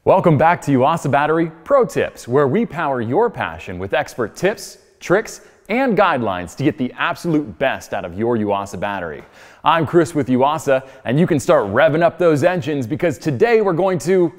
Welcome back to Yuasa Battery Pro Tips, where we power your passion with expert tips, tricks, and guidelines to get the absolute best out of your Yuasa battery. I'm Chris with Yuasa, and you can start revving up those engines because today we're going to...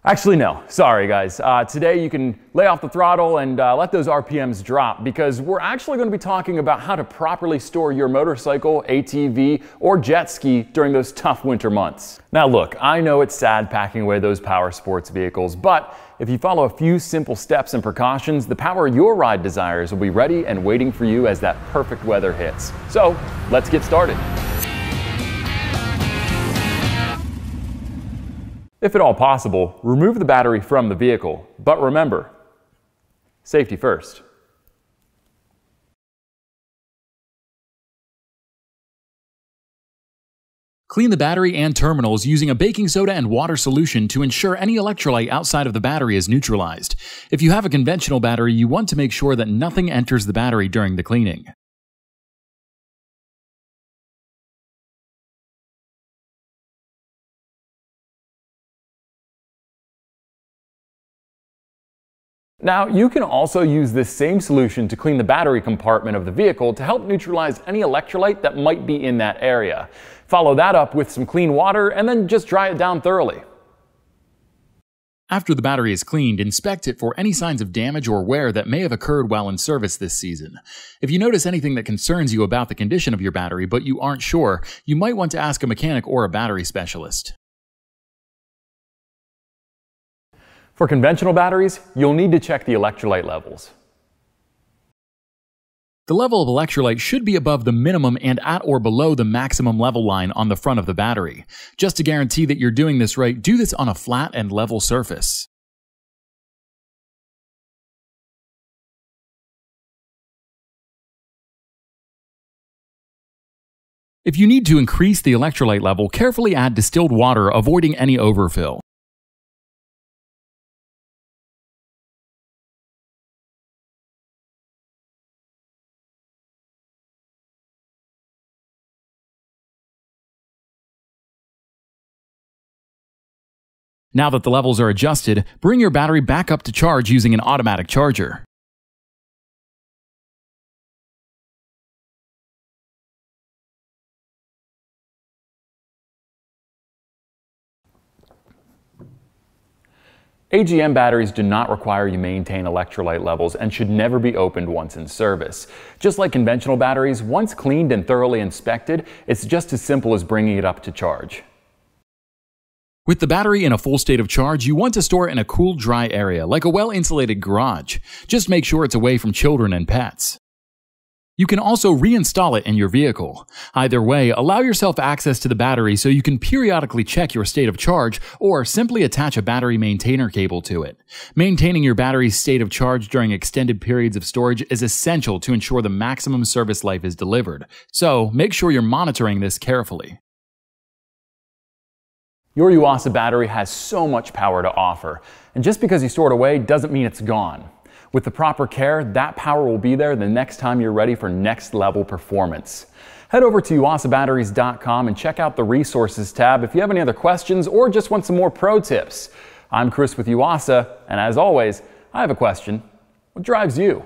Actually, no. Sorry, guys. Today you can lay off the throttle and let those RPMs drop because we're actually going to be talking about how to properly store your motorcycle, ATV, or jet ski during those tough winter months. Now look, I know it's sad packing away those power sports vehicles, but if you follow a few simple steps and precautions, the power your ride desires will be ready and waiting for you as that perfect weather hits. So, let's get started. If at all possible, remove the battery from the vehicle, but remember, safety first. Clean the battery and terminals using a baking soda and water solution to ensure any electrolyte outside of the battery is neutralized. If you have a conventional battery, you want to make sure that nothing enters the battery during the cleaning. Now, you can also use this same solution to clean the battery compartment of the vehicle to help neutralize any electrolyte that might be in that area. Follow that up with some clean water and then just dry it down thoroughly. After the battery is cleaned, inspect it for any signs of damage or wear that may have occurred while in service this season. If you notice anything that concerns you about the condition of your battery but you aren't sure, you might want to ask a mechanic or a battery specialist. For conventional batteries, you'll need to check the electrolyte levels. The level of electrolyte should be above the minimum and at or below the maximum level line on the front of the battery. Just to guarantee that you're doing this right, do this on a flat and level surface. If you need to increase the electrolyte level, carefully add distilled water, avoiding any overfill. Now that the levels are adjusted, bring your battery back up to charge using an automatic charger. AGM batteries do not require you maintain electrolyte levels and should never be opened once in service. Just like conventional batteries, once cleaned and thoroughly inspected, it's just as simple as bringing it up to charge. With the battery in a full state of charge, you want to store it in a cool, dry area, like a well-insulated garage. Just make sure it's away from children and pets. You can also reinstall it in your vehicle. Either way, allow yourself access to the battery so you can periodically check your state of charge, or simply attach a battery maintainer cable to it. Maintaining your battery's state of charge during extended periods of storage is essential to ensure the maximum service life is delivered. So, make sure you're monitoring this carefully. Your Yuasa battery has so much power to offer, and just because you store it away doesn't mean it's gone. With the proper care, that power will be there the next time you're ready for next level performance. Head over to yuasabatteries.com and check out the resources tab if you have any other questions or just want some more pro tips. I'm Chris with Yuasa, and as always, I have a question. What drives you?